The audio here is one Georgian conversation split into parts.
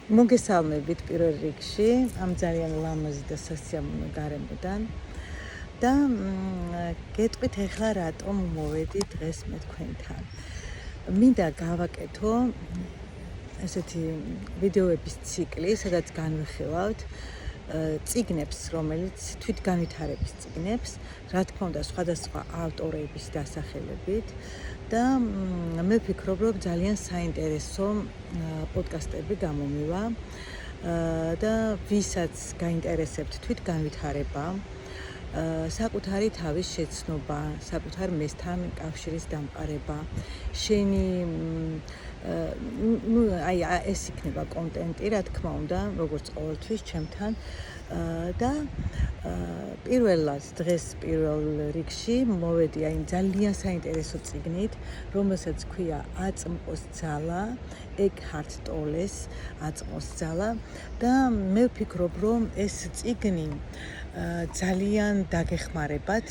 მოგესალმებით პირველ რიგში ამ ძალიან ლამაზი და სასიამოვნო გარემოდან და გეტყვით ახლა რატომ მოვედი დღეს მე თქვენთან. მინდა გავაკეთო ესეთი ვიდეოების ციკლი, სადაც განვიხილავთ წიგნებს, რომელიც თვითგანვითარების წიგნებს, რა თქმა უნდა, სხვადასხვა ავტორების დასახელებით და მე ვფიქრობ, რომ ძალიან საინტერესო პოდკასტები გამომივა და ვისაც გაინტერესებთ თვითგანვითარება, საკუთარი თავის შეცნობა, საკუთარ მესთან კავშირის დამყარება, შენი ეს იქნება კონტენტი, რა თქმა უნდა, როგორც ყოველთვის ჩემთან და პირველად დღეს პირველ რიგში მოვედი აი ძალიან საინტერესო წიგნით, რომელსაც ქვია აწმყოს ძალა, ეკჰარტ ტოლეს აწმყოს ძალა და მე ვფიქრობ, რომ ეს წიგნი ძალიან დაგეხმარებათ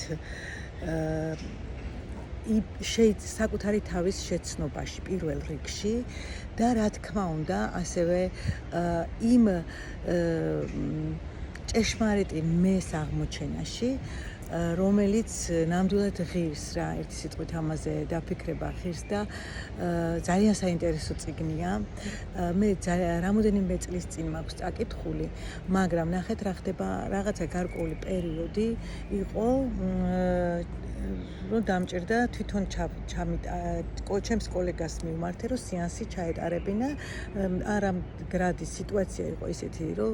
საკუთარი თავის შეცნობაში პირველ რიგში და რა თქმა უნდა ასევე იმ ჭეშმარიტი მეს აღმოჩენაში, რომელიც ნამდვილად ღირს რა, ერთი სიტყვით ამაზე დაფიქრება ღირს და ძალიან საინტერესო წიგნია. მე რამოდენიმე წლის წინ მაქვს წაკითხული, მაგრამ ნახეთ რა ხდება, რაღაცა გარკვეული პერიოდი იყო, რომ დამჭირდა თვითონ ჩემს კოლეგას მივმართე, რომ სეანსი ჩაეტარებინა. არა მდგრადი სიტუაცია იყო ისეთი, რომ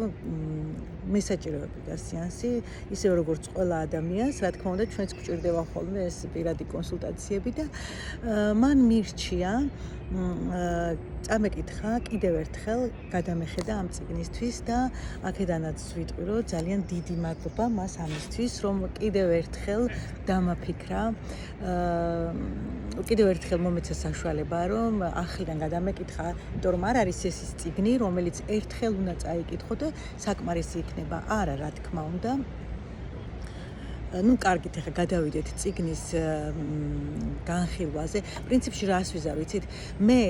მესაჭიროებდა სეანსი, ისე როგორც ყველა ადამიანს, რა თქმა უნდა, ჩვენც გვჭირდება ხოლმე ეს პირადი კონსულტაციები და მან მირჩია წამეკითხა კიდევ ერთხელ გადამეხედა ამ წიგნისთვის და აქედანაც ვიტყვი, რომ ძალიან დიდი მადლობა მას ამისთვის, რომ კიდევ ერთხელ დამაფიქრა, კიდევ ერთხელ მომეცა საშუალება, რომ ახლიდან გადამეკითხა, იმიტომ რომ არ არის ეს წიგნი, რომელიც ერთხელ უნდა წაიკითხო და საკმარისი იქნება. არა, რა თქმა უნდა. კარგით, ახლა გადავიდეთ წიგნის განხილვაზე. პრინციპში რას ვიზარ, ვიცით? მე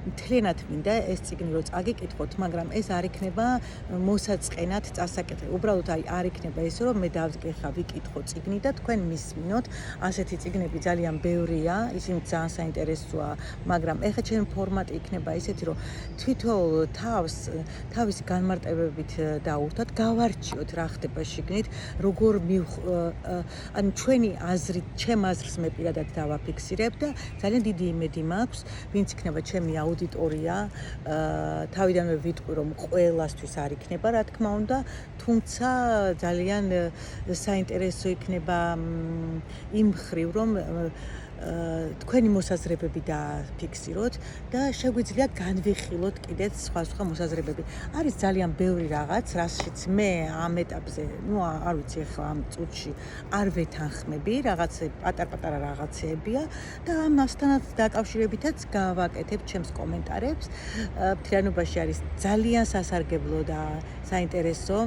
მთლიანად მინდა ეს წიგნი რო წაგიკითხოთ, მაგრამ ეს არ იქნება მოსაწყენად წასაკეთე. უბრალოდ არ იქნება ესე, რომ მე დავკითხა, ვიკითხო წიგნი და თქვენ მისმინოთ. ასეთი წიგნები ძალიან ბევრია, ისინი ძალიან საინტერესოა, მაგრამ ეხლა ჩემი ფორმატი იქნება ისეთი, რომ თვითონ თავისი განმარტებებით დაურთოთ, გავარჩიოთ რა ხდება შიგნით, როგორ ანუ ჩვენი აზრით, ჩემ აზრს მე პირადად დავაფიქსირებ და ძალიან დიდი იმედი მაქვს, ვინც იქნება ჩემი აუდიტორია, თავიდანვე ვიტყვი, რომ ყველასთვის არ იქნება, რა თქმა უნდა, თუმცა ძალიან საინტერესო იქნება იმ მხრივ, რომ თქვენი მოსაზრებები დაფიქსიროთ და შეგვიძლია განვიხილოთ კიდეც სხვა მოსაზრებები. არის ძალიან ბევრი რაღაც, რასაც მე ამ ეტაპზე, არ ვიცი ახლა ამ წუთში არ ვეთანხმები, რაღაც პატარ-პატარა რაღაცეებია და ამასთანაც დაკავშირებითაც გავაკეთებ ჩემს კომენტარებს. მთლიანობაში არის ძალიან სასარგებლო და საინტერესო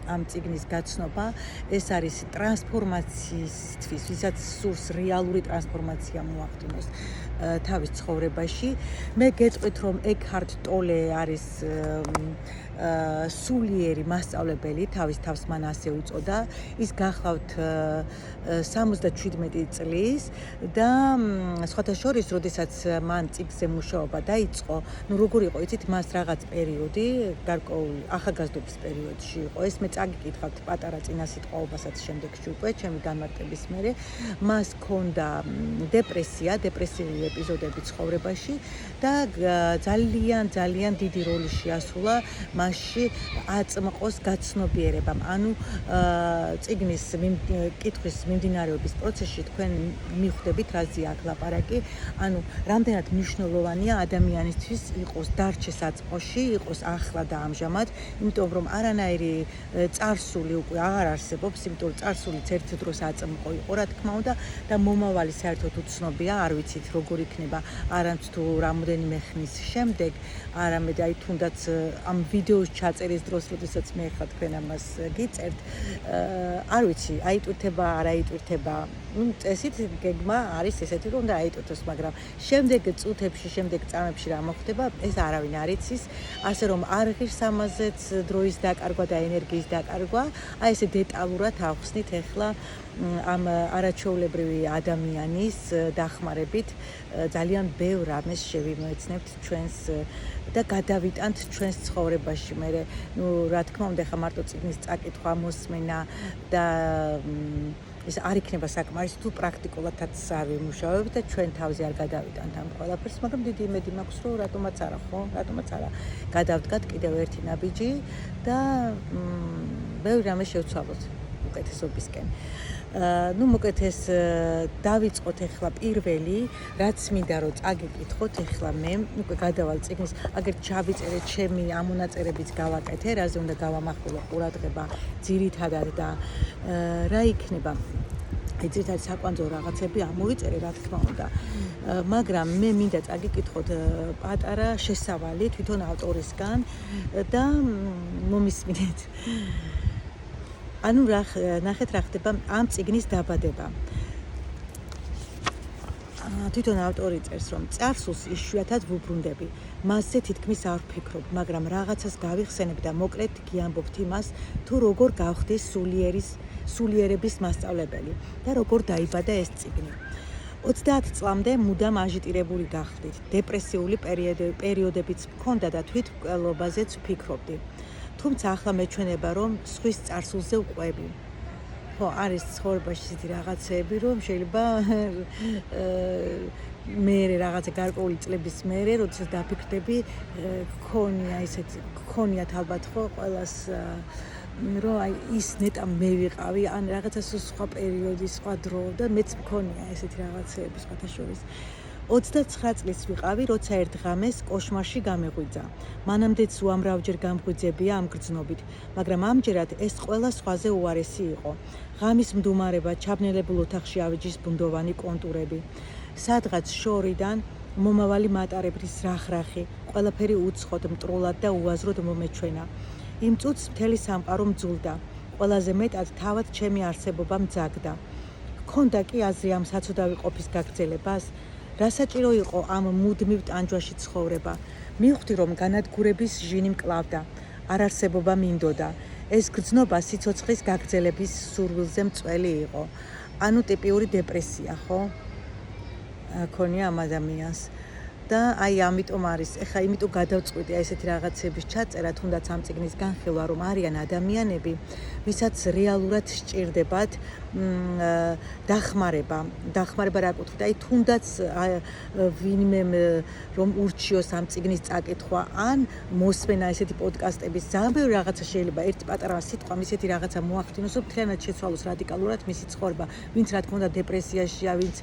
ამ წიგნის გაცნობა. ეს არის ტრანსფორმაციისთვის, ვისაც სურს რეალური ტრანსფორმაცია მოახდინოს თავის ცხოვრებაში. მე გეტყვით, რომ ეკჰარტ ტოლე არის სულიერი მასწავლებელი, თავის თავს მან ასე უწოდა. ის გახლავთ 77 წლის და სხვათა შორის, როდესაც მან წიგნზე მუშაობა დაიწყო, როგორ იყო, იცით, მას რაღაც პერიოდი, გარკვეული ახალგაზრდობის პერიოდში იყო. ეს მე წაგიკითხავთ პატარა წინასიტყვაობასაც შემდეგში უკვე, ჩემი განმარტების მერე, მას ჰქონდა დეპრესიული ეპიზოდები ცხოვრებაში და ძალიან დიდი როლი შეასრულა მასში აწმყოს გაცნობიერებამ. ანუ წიგნის კითხვის მიმდინარეობის პროცესში თქვენ მიხვდებით, რაზეა აქ ლაპარაკი. ანუ რამდენად მნიშვნელოვანია ადამიანისთვის იყოს დარჩეს აწმყოში, იყოს ახლა და ამჟამად, იმიტომ რომ არანაირი წარსული უკვე აღარ არსებობს, იმიტომ რომ წარსულიც ერთ დროს აწმყო იყო, რა თქმა უნდა, და მომავალი საერთოდ უცნობია, არ ვიცით როგორ იქნება, არამც თუ რამოდენიმე ხნის შემდეგ, არამედ აი თუნდაც ამ ვიდეოს ჩაწერის დროს, როდესაც მე ხა თქვენ ამას გიწერთ, არ ვიცი, აიტვირთება, არ აიტვირთება, წესით გეგმა არის ესეთი, რომ უნდა აიტვირთოს, მაგრამ შემდეგ წუთებში, შემდეგ წამებში რა მოხდება, ეს არავინ არ იცის, ასე რომ არ ღირს ამაზეც დროის დაკარგვა და ენერგიის დაკარგვა, აი ესე დეტალურად ავხსნით ახლა ამ არაჩვეულებრივი ადამიანის დახმარებით ძალიან ბევრ რამეს შევიმოეცნებთ ჩვენს და გადავიტანთ ჩვენს ცხოვრებაში. მე რა თქმა უნდა, ხა მარტო წიგნის წაკითხვა, მოსმენა და ეს არ იქნება საკმარისი თუ პრაქტიკულადაც არ ვიმუშავებთ და ჩვენ თავზე არ გადავიტანთ ამ ყველაფერს, მაგრამ დიდი იმედი მაქვს, რომ რატომაც არა, ხო? რატომაც არა. გადავდგათ კიდევ ერთი ნაბიჯი და ბევრი რამე შევცვალოთ უკეთესობისკენ. მოკეთ ეს დავიწყოთ ახლა პირველი, რაც მინდა რომ წაგიკითხოთ ახლა მე, უკვე გადავალ წიგნის, აგერ ჩავიწერე ჩემი ამონაწერებიც გავაკეთე, რაზე უნდა გავამახვილო ყურადღება ძირითადად და რა იქნება. ძირითადად საკვანძო რაღაცები ამოვიწერე, რა თქმა უნდა. მაგრამ მე მინდა წაგიკითხოთ პატარა შესავალი თვითონ ავტორისგან და მომისმინეთ. ანუ ნახეთ რა ხდება ამ წიგნის დაბადება. თვითონ ავტორი წერს, რომ წარსულს იშვიათად ვუბრუნდები. მასზე თითქმის არ ვფიქრობ, მაგრამ რაღაცას გავიხსენებ და მოკლედ გიამბობთ იმას, თუ როგორ გავხდი სულიერების მასწავლებელი და როგორ დაიბადა ეს წიგნი. 30 წლამდე მუდამ აჟიტირებული გახდით. დეპრესიული პერიოდებიც მქონდა და თვითმკვლელობაზეც ვფიქრობდი. თუმცა ახლა მეჩვენება, რომ სხვის წარსულზე ვყვები. ხო, არის ცხოვრებაში ისეთი რაღაცები, რომ შეიძლება მე რაღაცა გარკვეული წლების მერე, როდესაც დაფიქრდები, გქონიათ ალბათ ხო ყველას რომ აი ის ნეტა მე ვიყავი, ან რაღაცა სხვა პერიოდი, სხვა დრო და მეც მქონია ესეთი რაღაცეები სხვათა შორის. 29 წლის ვიყავი, როცა ერთ ღამეს კოშმარში გამეღვიძა. მანამდეც უამრავჯერ გამღვიძებია ამ გრძნობით, მაგრამ ამჯერად ეს ყველა სხვაზე უარესი იყო. ღამის მდუმარება, ჩაბნელებულ ოთახში ავეჯის ბუნდოვანი კონტურები. სადღაც შორიდან მომავალი მატარებლის რახრახი, ყველაფერი უცხოდ, მტრულად და უაზროდ მომეჩვენა. იმ წუთს მთელი სამყარო მძულდა. ყველაზე მეტად თავად ჩემი არსებობა მძაგდა. ჰქონდა კი აზრი ამ საცოდავი ყოფის გაგრძელებას? რა საჭირო იყო ამ მუდმივ ტანჯვაში ცხოვრება? მივხვდი, რომ განადგურების ჟინი მკლავდა, არარსებობა მინდოდა. ეს გრძნობა სიცოცხლის გაგრძელების სურვილზე მწველი იყო. ანუ ტიპიური დეპრესია, ხო? ქონია ამ ადამიანს. და აი ამიტომ არის, ეხლა იმიტომ გადავწყვიტე ესეთი რაღაცების ჩაწერა, თუნდაც ამ წიგნის განხილვა, რომ არიან ადამიანები, ვისაც რეალურად სჭირდებათ დახმარება რა კუთხით, აი თუნდაც ვინმე რომ ურჩიოს ამ წიგნის წაკითხვა, ან მოსმენა ესეთი პოდკასტების, ძალიან ბევრი რაღაცა შეიძლება ერთი პატარა სიტყვა ისეთი რაღაცა მოახდინოს, რომ მთლიანად შეცვალოს რადიკალურად მისი ცხოვრება, ვინც რა თქმა უნდა დეპრესიაშია, ვინც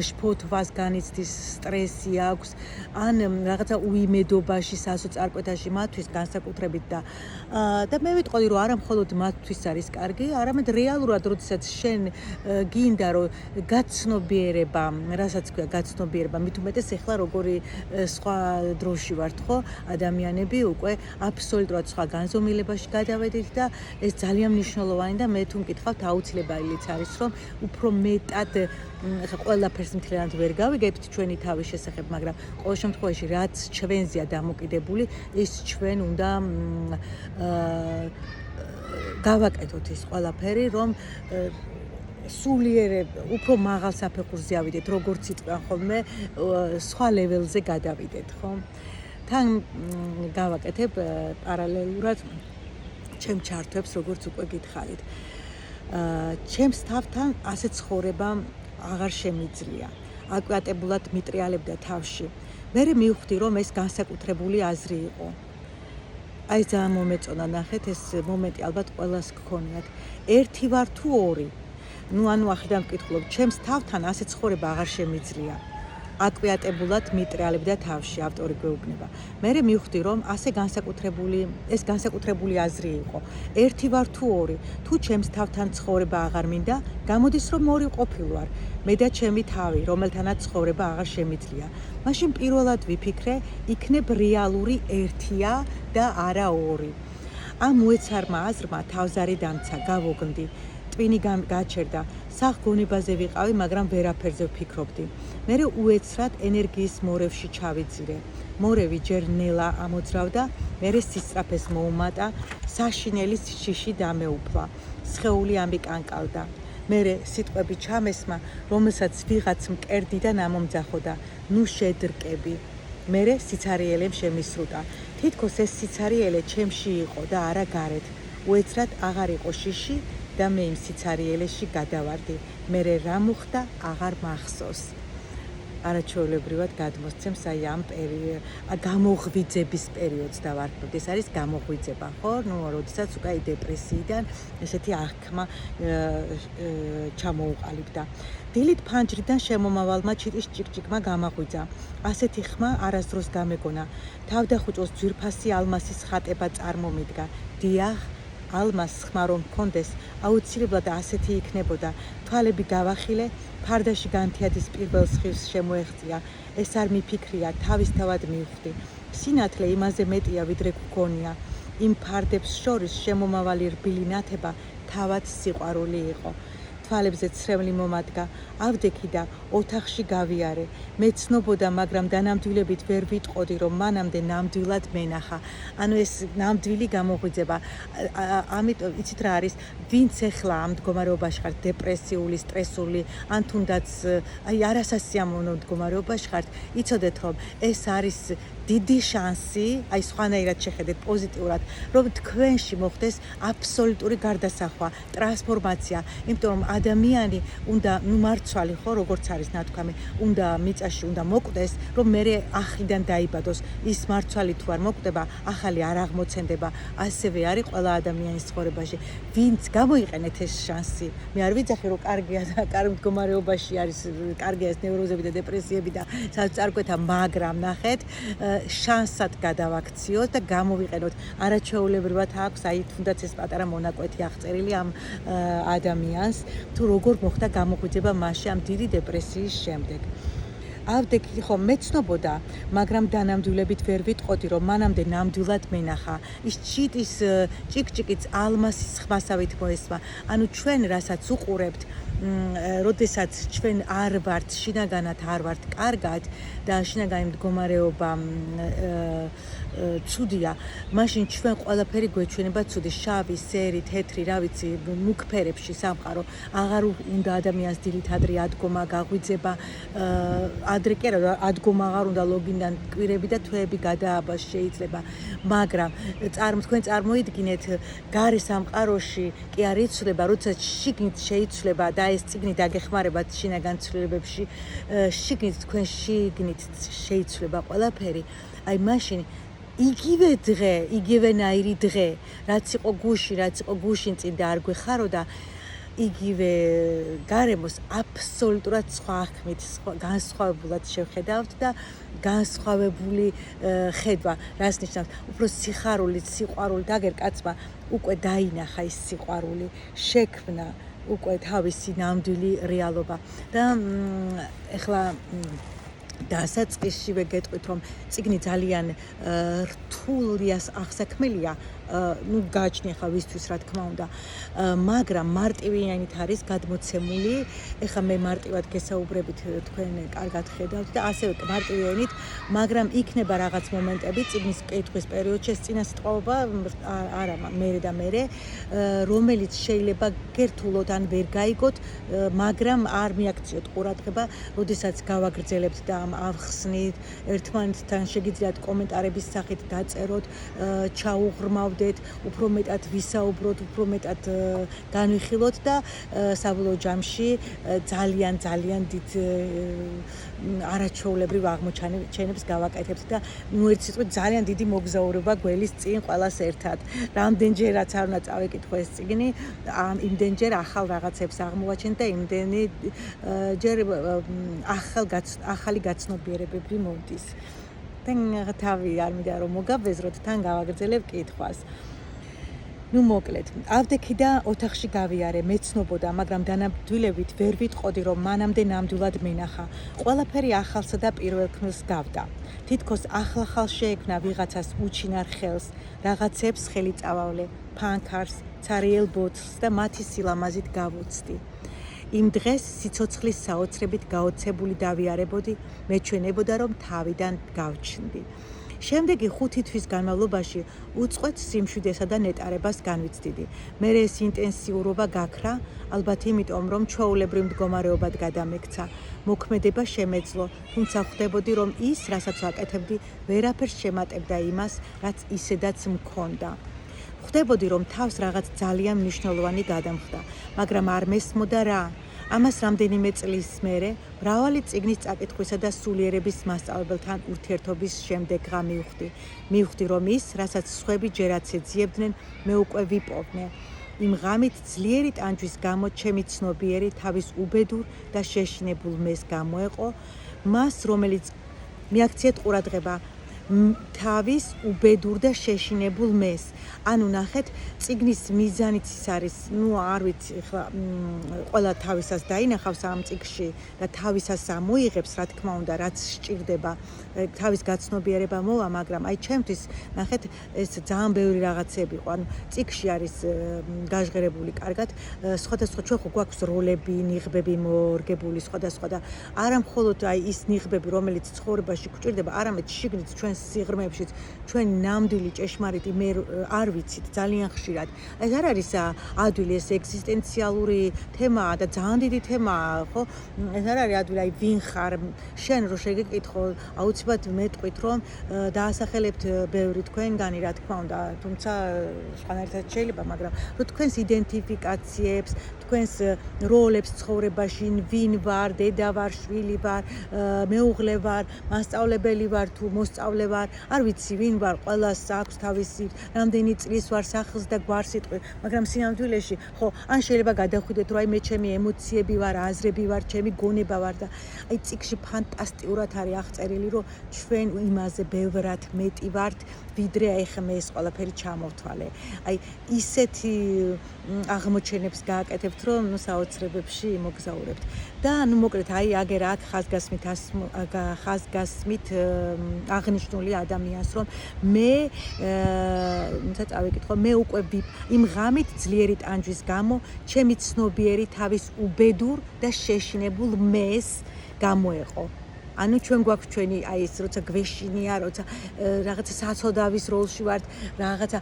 შფოთვას განიცდის, სტრესი აქვს, ან რაღაცა უიმედობაში, სასოწარკვეთაში მათთვის განსაკუთრებით და მე ვიტყოდი, რომ არა მხოლოდ მათთვის არის კარგი, არამედ რეალურად, როდესაც შენ გინდა, რომ გაცნობიერება, რასაც ქვია გაცნობიერება, მით უმეტეს ეხლა როგორი სხვა დროში ვართ, ხო? ადამიანები უკვე აბსოლუტურად სხვა განზომილებაში გადავედით და ეს ძალიან მნიშვნელოვანი და მე თუ მკითხავთ, აუცილებელიც არის, რომ უფრო მეტად ხა ყველაფერს მთლიანად ვერ გავიგებთ ჩვენი თავის შესახებ, მაგრამ ყოველ შემთხვევაში რაც ჩვენზეა დამოკიდებული, ის ჩვენ უნდა გავაკეთოთ ის ყველაფერი, რომ სულიერ უფრო მაღალ საფეხურზე ავიდეთ, როგორც იტყვიან ხოლმე, სხვა ლეველზე გადავიდეთ, ხო? თან გავაკეთებ პარალელურად ჩემ ჩართვებს, როგორც უკვე გითხარით. ჩემს თავთან ასე ცხოვრება აღარ შემიძლია. აკვატებულად მიტრიალებდა თავში. მე მივხვდი, რომ ეს განსაკუთრებული აზრი იყო. აი ძალიან მომეწონა, ნახეთ, ეს მომენტი ალბათ ყველას გქონიათ. ერთი ვარ თუ ორი? ანუ ახრიდან ვკითხულობ, ჩემს თავთან ასე ცხოვრება აღარ შემიძლია. აკვატებულად მიტრიალებდა თავში, ავტორი გვეუბნება. მე მივხვდი, რომ ეს განსაკუთრებული აზრი იყო. ერთი ვარ თუ ორი? თუ ჩემს თავთან ცხოვრება აღარ მინდა, გამოდის რომ ორი ყოფილვარ. მე და ჩემი თავი, რომელთანაც ცხოვრება აღარ შემიძლია. მაშინ პირველად ვიფიქრე, იქნებ რეალური ერთია და არა ორი. ამ უეცარმა აზრმა თავზარი დამცა, გავოგნდი. ტვინი გაჩერდა. სახ გონებაზე ვიყავი, მაგრამ ვერაფერზე ვფიქრობდი. მერე უეცრად ენერგიის მორევში ჩავიძირე. მორევი ჯერ ნელა ამოძრავდა, მერე სისწრაფეს მოუმატა, საშინელის შიში დამეუფლა. სხეული ამიკანკალდა. მერე სიტყვები ჩამესმა, რომელსაც ვიღაც მკერდიდან ამომძახოდა. ნუ შედრკები. მერე სიცარიელემ შემისრუტა. თითქოს ეს სიცარიელე ჩემში იყო და არა გარეთ. უეცრად აღარ იყო შიში და მე იმ სიცარიელეში გადავარდი. მერე რა მოხდა, აღარ მახსოვს. არაჩვეულებრივად გადმოსცემს აი ამ გამოღვიძების პერიოდს დავარქმევთ. ეს არის გამოღვიძება, ხო? როდესაც უკვე დეპრესიიდან ესეთი აღქმა ჩამოუყალიბდა. დილით ფანჯრიდან შემომავალმა ჩიტის ჭიკჭიკმა გამაღვიძა. ასეთი ხმა არასდროს გამეგონა. თავდახუჭოს ძვირფასი ალმასის ხატება წარმომიდგა. დიახ, ალმას ხმა რომ მქონდეს, აუცილებლად ასეთი იქნებოდა. თვალები გავახილე, ფარდაში განთიადის პირველ სხივს შემოეღწია. ეს არ მიფიქრია, თავისთავად მივხვდი. სინათლე იმაზე მეტია, ვიდრე გქონია. იმ ფარდებს შორის შემომავალი რბილი ნათება თავად სიყვარული იყო. თვალებზე ცრემლი მომადგა, ავდექი და ოთახში გავიარე. მე ცნობოდა, მაგრამ დანამდვილებით ვერ ვიტყოდი, რომ მანამდე ნამდვილად მენახა. ანუ ეს ნამდვილი გამოღვიძება. ამიტომ იცით რა არის, ვინც ეხლა ამ მდგომარეობაში ხართ, დეპრესიული, სტრესული, ან თუნდაც აი არასასიამოვნო მდგომარეობაში ხართ, იცოდეთ, რომ ეს არის დიდი შანსი, აი სხვანაირად შეხედეთ პოზიტიურად, რომ თქვენში მოხდეს აბსოლუტური გარდასახვა, ტრანსფორმაცია, იმიტომ რომ ადამიანი უნდა მარცვალი ხო, როგორც არის ნათქვამი, უნდა მიწაში უნდა მოკვდეს, რომ მერე ახლიდან დაიბადოს. ის მარცვალი თუ არ მოკვდება, ახალი არ აღმოცენდება. ასევე არის ყველა ადამიანის ცხოვრებაში. ვინც გამოიყენეთ ეს შანსი. მე არ ვიცახი, რომ კარგია და კარგ მდგომარეობაში არის, კარგია ეს ნევროზები და დეპრესიები და საწარკვეთა, მაგრამ ნახეთ, შანსად გადავაქციოთ და გამოვიყენოთ. არაჩვეულებრივად აქვს აი თუნდაც ეს პატარა მონაკვეთი აღწერილი ამ ადამიანს, თუ როგორ მოხდა გამოღვიძება მასში ამ დიდი დეპრესიის შემდეგ. ავდექი ხო მეცნობოდა, მაგრამ დანამდვილებით ვერ ვიტყოდი, რომ მანამდე ნამდვილად მენახა. ის ჩიტის ჭიკჭიკიც ალმასის ხმასავით მოესმა. ანუ ჩვენ რასაც უყურებთ, როდესაც ჩვენ არ ვართ შინაგანად არ ვართ კარგად და შინაგანი მდგომარეობა ცუდია, მაშინ ჩვენ ყველაფერი გვეჩვენება ცუდი, შავი, სერი, თეთრი, რა ვიცი, მუქ ფერებში სამყარო. აღარ უნდა ადამიანს დილით ადრე ადგომა, გაღვიძება, ადრე კი არა, ადგომა აღარ უნდა ლოგინდან კვირები და თვეები გადააბა შეიძლება, მაგრამ თქვენ წარმოიდგინეთ, გარე სამყაროში კი არ იცვლება, როდესაც შიგნით შეიცვლება და ეს წიგნი დაგეხმარებათ შინაგან ცვლილებებში, შიგნით თქვენ შიგნით შეიცვლება ყველაფერი, აი მაშინ იგივე დღე, იგივენაირი დღე, რაც იყო გუშინ წინ და არ გვეხაროდა, იგივე გარემოს აბსოლუტურად სხვა აღქმით, განსხვავებულად შევხედავთ და განსხვავებული ხედვა, რას ნიშნავს, უფრო სიხარული, სიყვარული დაგერ კაცმა უკვე დაინახა ის სიყვარული, შექმნა უკვე თავისი ნამდვილი რეალობა და ეხლა დასაწყისშივე გეტყვით, რომ წიგნი ძალიან რთული აღსაქმელია, გააჩნია ხა ვისთვის რა თქმა უნდა, მაგრამ მარტივიანით არის გადმოცემული. ეხლა მე მარტივად გესაუბრებით, თქვენ კარგად ხედავთ და ასევე მარტივიანით, მაგრამ იქნება რაღაც მომენტები წიგნის კითხვის პერიოდში, ეს წინასწყვეტობა არა მერე და მერე, რომელიც შეიძლება გერთულოთ ან ვერ გაიგოთ, მაგრამ არ მიაქციოთ ყურადღება, როდესაც გავაგრძელებთ და ავხსნით, ერთმანეთთან შეგიძლიათ კომენტარების სახით დაწეროთ, ჩაუღრმავდეთ, უფრო მეტად ვისაუბროთ, უფრო მეტად განვიხილოთ და საბოლოო ჯამში ძალიან დიდ არაჩვეულებრივ აღმოჩენებს გავაკეთებთ და ერთ სიტყვით ძალიან დიდი მოგზაურობა გველის წინ ყველას ერთად. რამდენჯერაც არ უნდა წავეკითხო ეს წიგნი, იმდენჯერ ახალ რაღაცებს აღმოვაჩენთ და იმდენი ჯერ ახალი გაცნობიერებები მომდის. თან თავი არ მინდა რომ მოგაბეზროთ, თან გავაგრძელებ კითხვას. ნუ მოკლედ, ავდექი და ოთახში გავიარე, მეცნობოდა, მაგრამ დანამდვილებით ვერ ვიტყოდი, რომ მანამდე ნამდვილად მენახა. ყველაფერი ახალსა და პირველქმნილს გავდა. თითქოს ახალ შეექმნა ვიღაცას უჩინარ ხელს, რაღაცებს ხელი წავავლე, ფანქარს, ცარიელ ბოთლს და მათი სილამაზით გავუცდი. იმ დღეს სიცოცხლის საოცრებით გაოცებული დავიარებოდი, მეჩვენებოდა, რომ თავიდან გავჩნდი. შემდეგი 5 თვის განმავლობაში უწყვეტ სიმშვიდესა და ნეტარებას განვიცდიდი. მერე ეს ინტენსიურობა გაქრა, ალბათ იმიტომ, რომ ჩვეულებრივ მდგომარეობად გადამექცა. მოქმედება შემეძლო, თუმცა ხვდებოდი, რომ ის, რასაც ვაკეთებდი, ვერაფერს შემატებდა იმას, რაც ისედაც მქონდა. ხვდებოდი, რომ თავს რაღაც ძალიან მნიშვნელოვანი გადამხდა, მაგრამ არ მესმოდა რა. ამას რამდენიმე წლის მერე მრავალი წიგნის წაკითხვისა და სულიერების მასწავლებელთან ურთიერთობის შემდეგღა მივხვდი, რომ ის, რასაც სხვები ჯერაც ეძიებდნენ, მე უკვე ვიპოვნე. იმ ღამით ძლიერი ტანჯვის გამო ჩემი ცნობიერი თავის უბედურ და შეშინებულ მეს გამოეყო, მას, რომელიც მიაქციეთ ყურადღება, თავის უბედურ და შეშინებულ მეს. ანუ ნახეთ, წიგნის მიზანიც ის არის, არ ვიცი, ახლა ყველა თავისას დაინახავს ამ წიგნში და თავისას ამოიღებს, რა თქმა უნდა, რაც სჭირდება, თავის გაცნობიერება მოვა, მაგრამ აი ჩემთვის, ნახეთ, ეს ძალიან ბევრი რაღაცები იყო. ანუ წიგნში არის გაჟღერებული კარგად, სხვადასხვა ჩვენ ხო გვაქვს როლები, ნიღბები მორგებული სხვადასხვა და არა მხოლოდ აი ის ნიღბები, რომელიც ცხოვრებაში გვჭირდება, არამედ შიგნით ჩვენ სიღრმეებშიც ჩვენ ნამდვილი ჭეშმარიტი მე არ ვიცით ძალიან ხშირად. ეს არ არის ადვილი, ეს ეგზისტენციალური თემაა და ძალიან დიდი თემაა, ხო? ეს არ არის ადვილი, აი ვინ ხარ? შენ რო შეგეკითხო, აუცილებლად მეტყვით, რომ დაასახელებთ ბევრი თქვენგანი, რა თქმა უნდა, თუმცა სხვანაირად შეიძლება, მაგრამ რო თქვენს იდენტიფიკაციებს, თქვენს როლებს ცხოვრებაში, ვინ ვარ, დედა ვარ, შვილი ვარ, მეუღლე ვარ, მასწავლებელი ვარ თუ მოსწავლე ვარ, არ ვიცი ვინ ვარ, ყველას აქვს თავისი რამდენი წლის ვარ, სახს და გვარს იტყვი, მაგრამ სინამდვილეში, ხო, ან შეიძლება გადახვიდეთ, რომ აი მე ჩემი ემოციები ვარ, აზრები ვარ, ჩემი გონება ვარ და აი წიგნში ფანტასტიკურად არის აღწერილი, რომ ჩვენ იმაზე ბევრად მეტი ვართ, ვიდრე აი ხა მე ეს ყველაფერი ჩამოვთვალე. აი ისეთი აღმოჩენებს გააკეთებთ, რომ საოცრებებში მოგზაურებთ. და ნუ მოკლედ აი აგერ აქ ხაზგასმით აღნიშნული ადამიანს, რომ მე წავიკითხო, მე უკვე იმ ღამით ძლიერი ტანჯვის გამო ჩემი ცნობიერი თავის უბედურ და შეშინებულ მეს გამოეყო. ანუ ჩვენ გვაქვს ჩვენი აი ეს როცა გვეშინია, როცა რაღაცა საცოდავის როლში ვართ, რაღაცა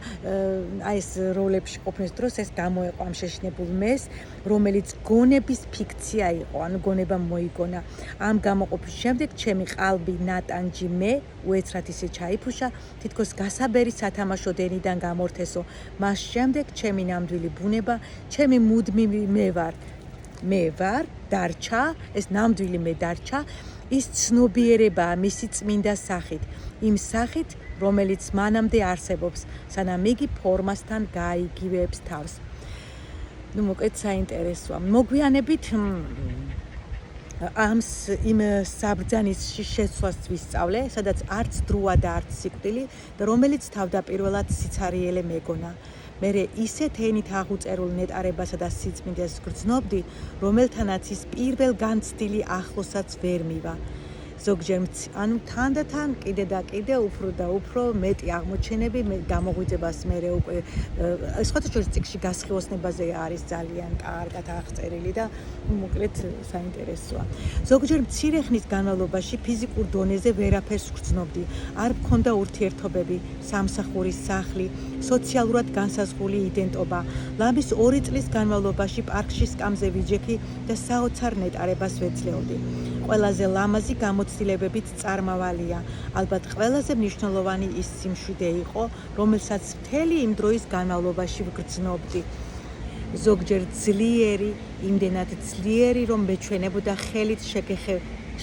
აი ეს როლებში ყოფნის დროს ეს გამოეყო ამ შეშინებულ მეს, რომელიც გონების ფიქცია იყო, ანუ გონება მოიგონა. ამ გამოყოფის შემდეგ ჩემი ყალბი ნატანჯი მე უეცრად ისე ჩაიფუშა, თითქოს გასაბერი სათამაშო დენიდან გამორთესო. მას შემდეგ ჩემი ნამდვილი ბუნება, ჩემი მუდმივი მე ვარ, დარჩა, ეს ნამდვილი მე დარჩა. ის ცნობიერებაა მისი წმინდა სახით, იმ სახით, რომელიც მანამდე არსებობს, სანამ იგი ფორმასთან გაიგივებს თავს. ნუ მოკლედ საინტერესოა. მოგვიანებით იმ საბრძანის შეცვლას ვისწავლე, სადაც არც დროა და არც სიკვდილი და რომელიც თავდაპირველად სიცარიელე მეგონა. მერე ისეთ ენით აღუწერულ ნეტარებასა და სიწმინდეს გრძნობდი, რომელთანაც ის პირველ განცდილი ახლოსაც ვერ მივა. ზოგჯერ ანუ თანდათან კიდე და კიდე უფრო და უფრო მეტი აღმოჩენები გამოგვიძებას მერე უკვე სხვათა შორის წიგნში გასხივოსნებაზე არის ძალიან კარგად აღწერილი და მოკლედ საინტერესოა. ზოგჯერ მცირე ხნის განმავლობაში ფიზიკურ დონეზე ვერაფერს ვგრძნობდი. არ მქონდა ურთიერთობები, სამსახურის სახლი, სოციალურად განსაზღვრული იდენტობა. ლამის 2 წლის განმავლობაში პარკში სკამზე ვიჯექი და საოცარ ნეტარებას ვეძლეოდი. ყველაზე ლამაზი გამოცდილებებით წარმავალია. ალბათ ყველაზე მნიშვნელოვანი ის სიმშვიდე იყო, რომელსაც მთელი იმ დროის განმავლობაში ვგრძნობდი. ზოგჯერ ძლიერი, იმდენად ძლიერი, რომ მეჩვენებოდა ხელით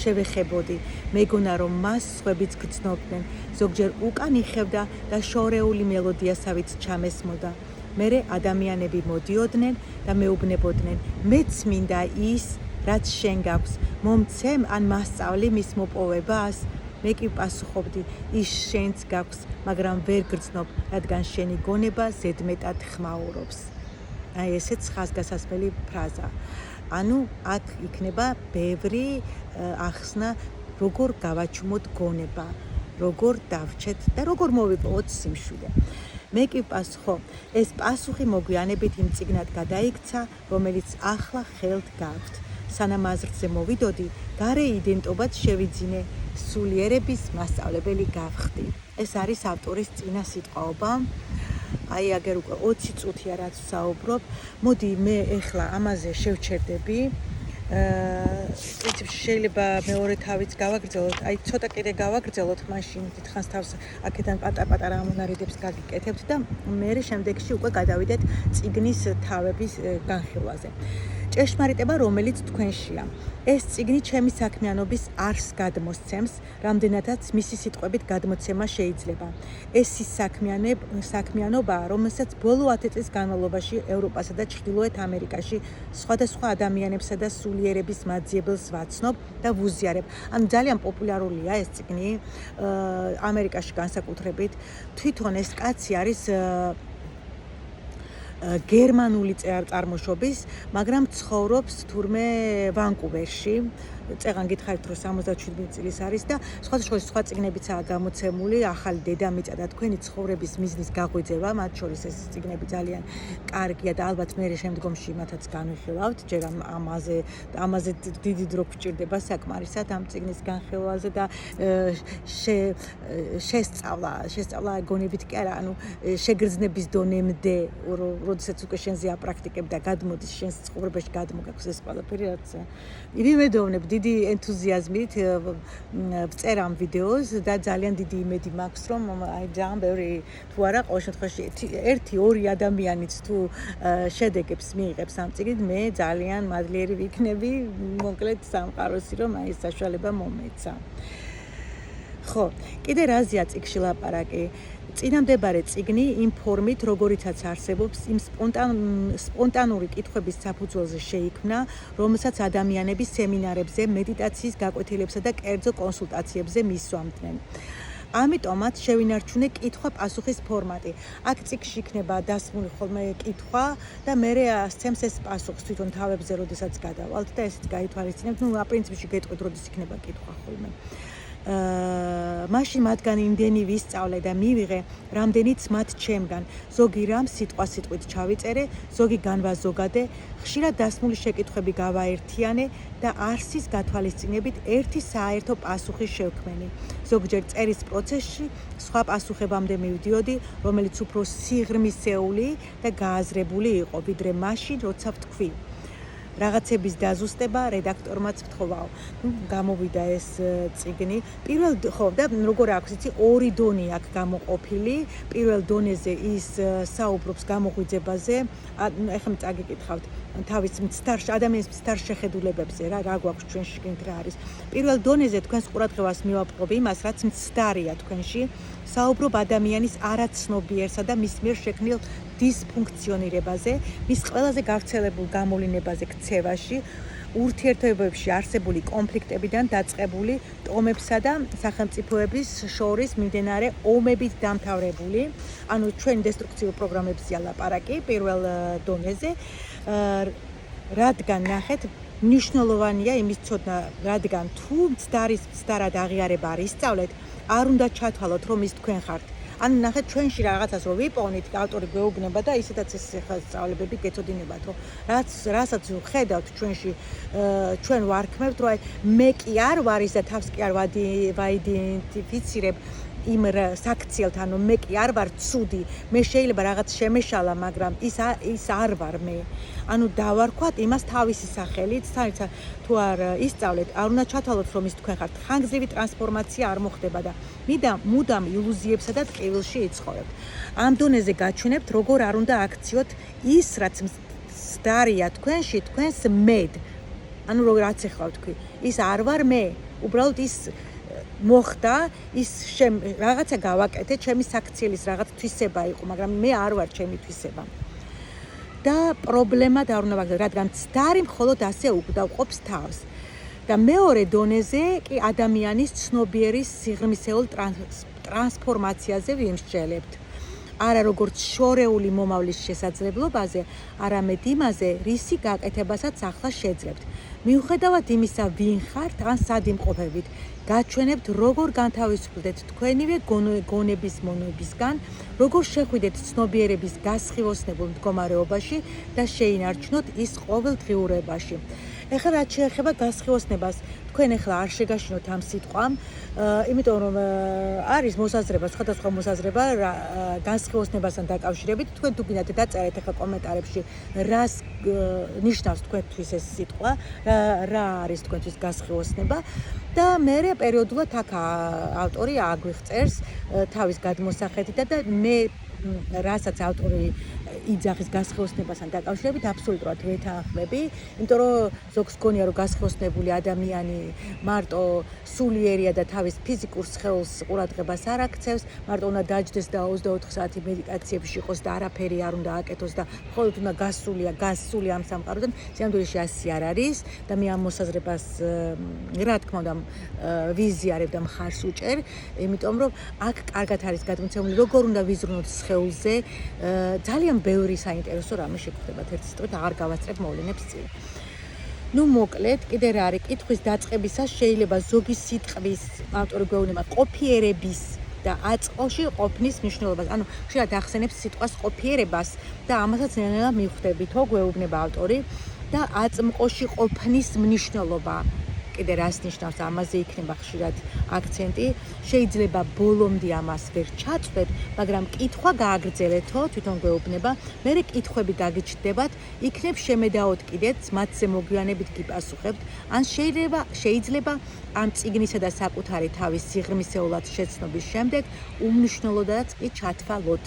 შევეხებოდი. მეგონა, რომ მას სხვებიც გრძნობდნენ. ზოგჯერ უკან იხევდა და შორეული მელოდიასავით ჩამესმოდა. მერე ადამიანები მოდიოდნენ და მეუბნებოდნენ, მეც მინდა ის, რაც შენ გაქვს, მომცემ ან მასწავლი მის მოპოვებას. მე კი პასუხობდი ის შენც გაქვს მაგრამ ვერ გრძნობ რადგან შენი გონება ზედმეტად ხმაურობს აი ესეც ხაზგასასმელი ფრაზა ანუ აქ იქნება ბევრი ახსნა როგორ გავაჩუმოთ გონება როგორ დავჩეთ და როგორ მოვიპოვოთ სიმშვიდე მე კი პასუხო ეს პასუხი მოგვიანებით იმ წიგნად გადაიქცა რომელიც ახლა ხელთ გაქვთ სანამ აზრზე მოვიდოდი გარე იდენტობად შევიძინე სულიერების მასწავლებელი გავხდი ეს არის ავტორის წინა სიტყვაობა აი აგერ უკვე 20 წუთია რაც ვსაუბრობ მოდი მე ეხლა ამაზე შევჩერდები პრინციპში შეიძლება მეორე თავიც გავაგრძელოთ აი ცოტა კიდე გავაგრძელოთ მაშინ დიდხანს თავს აქედან პატარ-პატარა ამონარიდებს გაგიკეთებთ და მე შემდეგში უკვე გადავიდეთ წიგნის თავების განხილვაზე ჭეშმარიტება რომელიც თქვენშია ეს წიგნი ჩემი საქმიანობის არსს გადმოსცემს რამდენადაც მისი სიტყვებით გადმოცემა შეიძლება ეს ის საქმიანობაა რომელსაც ბოლო 10 წლის განმავლობაში ევროპასა და ჩრდილოეთ ამერიკაში სხვადასხვა ადამიანებსა და სულიერების მაძიებელს ვაცნობ და ვუზიარებ ანუ ძალიან პოპულარულია ეს წიგნი ამერიკაში განსაკუთრებით თვითონ ეს კაცი არის გერმანული წარმოშობის, მაგრამ ცხოვრობს თურმე ვანკუვერში. წეგან გითხარით რომ 77 წლის არის და სხვა წიგნებიცაა გამოცემული, ახალი დედამიწა და თქვენი ცხოვრების მიზნის გაღვიძება, მათ შორის ეს წიგნები ძალიან კარგია და ალბათ მე შემდგომში მათაც განვიხილავთ, ჯერ ამაზე დიდი დრო გვჭირდება საკმარისად ამ წიგნის განხილვაზე და შესწავლა გონებით კი არა, ანუ შეგრძნების დონემდე, როდესაც უკვე შენზე აპრაქტიკებ და გადმოდის შენს ცხოვრებაში გადმოგაქვს ეს ყველაფერი, რაც იმედოვნებ დიდი ენთუზიაზმით ვწერ ამ ვიდეოს და ძალიან დიდი იმედი მაქვს რომ აი ძალიან ბევრი თუ არა ყოველ შემთხვევაში 1-2 ადამიანიც თუ შედეგებს მიიღებს ამ წიგნით მე ძალიან მადლიერი ვიქნები მოკლედ სამყაროსი რომ აი ეს საშუალება მომეცა. ხო, კიდე რაზეა წიგნში ლაპარაკი? წინამდებარე წიგნი იმ ფორმით, როგორიცაც არსებობს, იმ სპონტანური კითხვების საფუძველზე შეიქმნა, რომელსაც ადამიანები სემინარებზე, მედიტაციის გაკვეთილებსა და კერძო კონსულტაციებზე მისვამდნენ. ამიტომაც შევინარჩუნე კითხვა-პასუხის ფორმატი. აქ წიგნში იქნება დასმული ხოლმე კითხვა და მე ასცემს ეს პასუხს თვითონ თავებზე, როდესაც გადავალთ და ესეც გაითვალისწინებთ. პრინციპში გეტყვით, როდის იქნება კითხვა ხოლმე. მაშინ მათგან იმდენი ვისწავლე და მივიღე, რამდენიც მათ ჩემგან. ზოგი რამ სიტყვით ჩავიწერე, ზოგი განვაზოგადე, ხშირად დასმული შეკითხვები გავაერთიანე და არსის გათვალისწინებით ერთი საერთო პასუხი შევქმენი. ზოგჯერ წერის პროცესში სხვა პასუხებამდე მივდიოდი, რომელიც უფრო სიღრმისეული და გააზრებული იყო, ვიდრე მაშინ, როცა ვთქვი. რაღაცების დაზუსტება რედაქტორმაც ვთხოვაო. გამოვიდა ეს წიგნი. პირველ ხო და როგორ აქვს იცი ორი დონე აქვს გამოყოფილი. პირველ დონეზე ის საუბრობს გამოღვიძებაზე. ეხლა წაგიკითხავთ თავის ადამიანის მცდარ შეხედულებებზე რა გვაქვს ჩვენ შიგნით რა არის. პირველ დონეზე თქვენს ყურადღებას მივაპყრობ იმას, რაც მცდარია თქვენში. საუბრობ ადამიანის არაცნობიერსა და მის მიერ შექმნილ დისფუნქციონირებაზე, მის ყველაზე გავრცელებულ გამოვლინებაზე ქცევაში, ურთიერთობებში არსებული კონფლიქტებიდან დაწყებული ტომებსა და სახელმწიფოების შორის მიმდინარე ომებით დამთავრებული, ანუ ჩვენ დესტრუქციულ პროგრამებზეა ლაპარაკი პირველ დონეზე, რადგან ნახეთ მნიშვნელოვანია იმის ცოდნა, რადგან თუ მცდარად აღიარება არ ისწავლეთ, არ უნდა ჩათვალოთ რომ ის თქვენ ხართ. ანუ ნახეთ ჩვენში რაღაცას რო ვიპოვნით, ავტორი გვეუბნება და ისედაც ეს სწავლებები გეწოდინებათ, რომ რასაც ვხედავთ ჩვენში, ჩვენ ვარქმევთ, რომ აი მე კი არ ვარ ის და თავს კი არ ვაიდენტიფიცირებ იმ საქციელთ, ანუ მე კი არ ვარ ცუდი, მე შეიძლება რაღაც შემეშალა, მაგრამ ის არ ვარ მე. ანუ დავარქვათ იმას თავისი სახელით, საერთოდ თუ არ ისწავლეთ, არ უნდა ჩათვალოთ რომ ის თქვენ ხართ. ხანგრძლივი ტრანსფორმაცია არ მოხდება და მუდამ ილუზიებსა და ტკივილში იცხოვრებთ. ამ დონეზე გაჩვენებთ, როგორ არ უნდა აქციოთ ის, რაც მცდარია თქვენში, თქვენს მედ. ანუ რაც ეხლა ვთქვი, ის არ ვარ მე, უბრალოდ ის მოხდა, ის რაღაცა გავაკეთე, ჩემი საქციელის რაღაც თვისება იყო, მაგრამ მე არ ვარ ჩემი თვისება. და პრობლემა და არ უნდა ვაგრძელო, რადგან მცდარი მხოლოდ ასე უგდავყოფს თავს. და მეორე დონეზე კი ადამიანის ცნობიერის სიღრმისეულ ტრანსფორმაციაზე ვიმსჯელებთ. არა როგორც შორეული მომავლის შესაძლებლობაზე, არამედ იმაზე, რისი გაკეთებასაც ახლა შეძლებთ. მიუხედავად იმისა, ვინ ხართ ან სად იმყოფებით, გაჩვენებთ, როგორ განთავისუფლდეთ თქვენივე გონების მონობისგან, როგორ შეხვიდეთ ცნობიერების გასხივოსნებულ მდგომარეობაში და შეინარჩუნოთ ის ყოველდღიურობაში. ეხლა რაც შეეხება გასხივოსნებას, თქვენ ეხლა არ შეგაშინოთ ამ სიტყვამ, იმიტომ რომ არის მოსაზრება, სხვადასხვა მოსაზრება გასხივოსნებასთან დაკავშირებით. თქვენ თუ გინდათ დაწერეთ ეხლა კომენტარებში, რას ნიშნავს თქვენთვის ეს სიტყვა, რა არის თქვენთვის გასხივოსნება და მე პერიოდულად აქ ავტორი აგვიღწერს თავის გადმოსახედიდან და მე რასაც ავტორი იძახის გასხივოსნებასთან დაკავშირებით აბსოლუტურად ვეთანხმები, იმიტომ რომ ზოგს გონია რომ გასხივოსნებული ადამიანი მარტო სულიერია და თავის ფიზიკურ სხეულს ყურადღებას არ აქცევს, მარტო უნდა დაჯდეს და 24 საათი მედიტაციებში იყოს და არაფერი არ უნდა აკეთოს და მხოლოდ უნდა გასული ამ სამყაროდან. სიამოვნებაში ასე არ არის და მე ამ მოსაზრებას რა თქმა უნდა ვიზიარებ და მხარს უჭერ, იმიტომ რომ აქ კარგად არის გადმოცემული როგორ უნდა ვიზრუნოთ სხეულზე, ძალიან ბევრი საინტერესო რამე შეგვხვდებათ ერთი სიტყვით, აღარ გავასწრებ მოვლენებს წინ. ნუ მოკლედ, კიდე რა არის, კითხვის დაწყებისას შეიძლება ზოგი სიტყვის ავტორი გვეუბნება ყოფიერების და აწყოში ყოფნის მნიშვნელობას. ანუ ხშირად ახსენებს სიტყვას ყოფიერებას და ამასაც ნელა მივხვდებით, გვეუბნება ავტორი და აწმყოში ყოფნის მნიშვნელობა. კიდე რას ნიშნავს, ამაზე იქნება ხშირად აქცენტი. შეიძლება ბოლომდე ამას ვერ ჩაწვდეთ, მაგრამ კითხვა გააგრძელეთო, თვითონ გვეუბნება, მერე კითხვები გაგიჩნდებათ, იქნებ შემედაოთ კიდეც, მათზე მოგვიანებით გიპასუხებთ, ან შეიძლება ამ წიგნისა და საკუთარი თავის სიღრმისეულად შეცნობის შემდეგ უმნიშვნელოდაც კი ჩათვალოთ.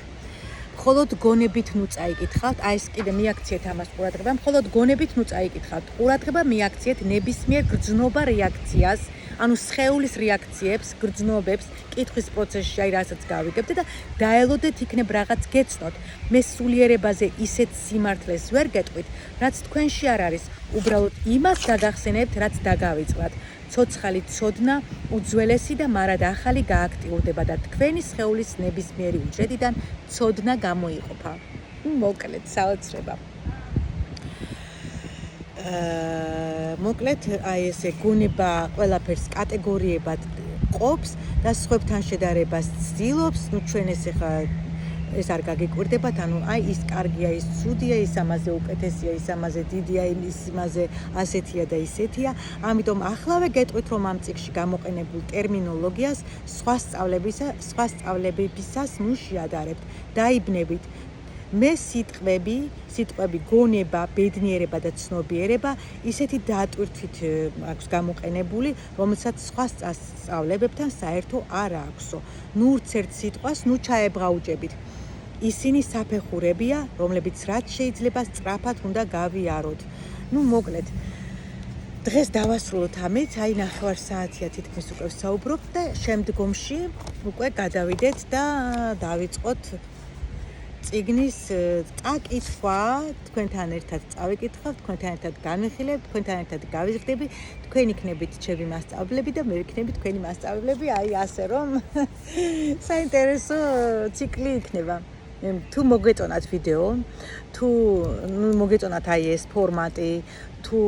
მხოლოდ გონებით ნუ წაიკითხავთ, ეს კიდე მიაქციეთ ამას ყურადღება, მხოლოდ გონებით ნუ წაიკითხავთ. ყურადღება მიაქციეთ ნებისმიერ გრძნობა რეაქციას, ანუ სხეულის რეაქციებს, გრძნობებს, კითხვის პროცესში რასაც გავიგებთ და დაელოდეთ იქნებ რაღაც გეცნოთ. მე სულიერებაზე ისეთ სიმართლეს ვერ გეტყვით, რაც თქვენში არ არის, უბრალოდ იმას გაგახსენებთ, რაც დაგავიწყდათ. ცოცხალი ცოდნა უძველესი და მარად ახალი გააქტიურდება და თქვენი სხეულის ნებისმიერი უჯრედიდან ცოდნა გამოიყოფა. მოკლედ, საოცრება. მოკლედ, აი ესე გონება ყველაფერს კატეგორიებად ყოფს და სხვებთან შედარებას ცდილობს, ნუ ჩვენ ეს არ გაგიკვირდებათ, ანუ აი ის კარგია, ის ცუდია, ის ამაზე უკეთესია, ის ამაზე დიდია, ის იმაზე ასეთია და ისეთია. ამიტომ ახლავე გეტყვით, რომ ამ წიგნში გამოყენებულ ტერმინოლოგიას სხვა სწავლებებისას ნუ შეადარებთ. დაიბნებით. მე სიტყვები გონება, ბედნიერება და ცნობიერება ისეთი დაატვირთვით აქვს გამოყენებული, რომელსაც სხვა სწავლებებთან საერთო არ აქვსო. ნუ ერთ სიტყვას ნუ ჩაებღაუჭებით. ისინი საფეხურებია, რომლებიც რაც შეიძლება სწრაფად უნდა გავიაროთ. ნუ მოკლედ. დღეს დავასრულოთ ამით, აი 9 საათია თითქმის უკვე ვსაუბრობ და შემდგომში უკვე გადავიდეთ და დავიწყოთ წიგნის წაკითხვა, თქვენთან ერთად წავიკითხავ, თქვენთან ერთად განვიხილებ, თქვენთან ერთად გავიზრდები, თქვენ იქნებით ჩემი მასწავლებლები და მე ვიქნები თქვენი მასწავლებლები, აი ასე რომ საინტერესო ციკლი იქნება. თუ მოგეწონათ ვიდეო, თუ მოგეწონათ აი ეს ფორმატი, თუ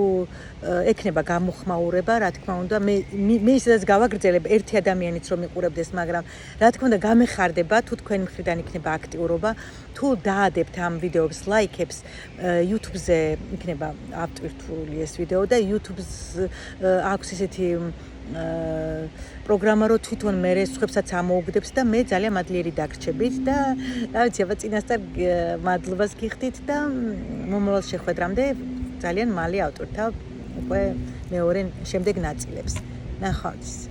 ექნება გამოხმაურება, რა თქმა უნდა, მე ისედაც გავაგრძელებ ერთი ადამიანიც რომ იყურებდეს, მაგრამ რა თქმა უნდა გამეხარდება, თუ თქვენ მხრიდან იქნება აქტიურობა, თუ დაადებთ ამ ვიდეოს ლაიქებს, YouTube-ზე იქნება ავტვირთული ეს ვიდეო და YouTube-ს აქვს ესეთი პროგრამა რო თვითონ მე სხვებსაც ამოუგდებს და მე ძალიან მადლიერი დაგრჩებით და რა ვიცი, აბა წინასწარ მადლობას გიხდით და მომავალ შეხვედრამდე ძალიან მალე ავტვირთავ უკვე მეორე შემდეგ ნაწილებს. ნახვამდის.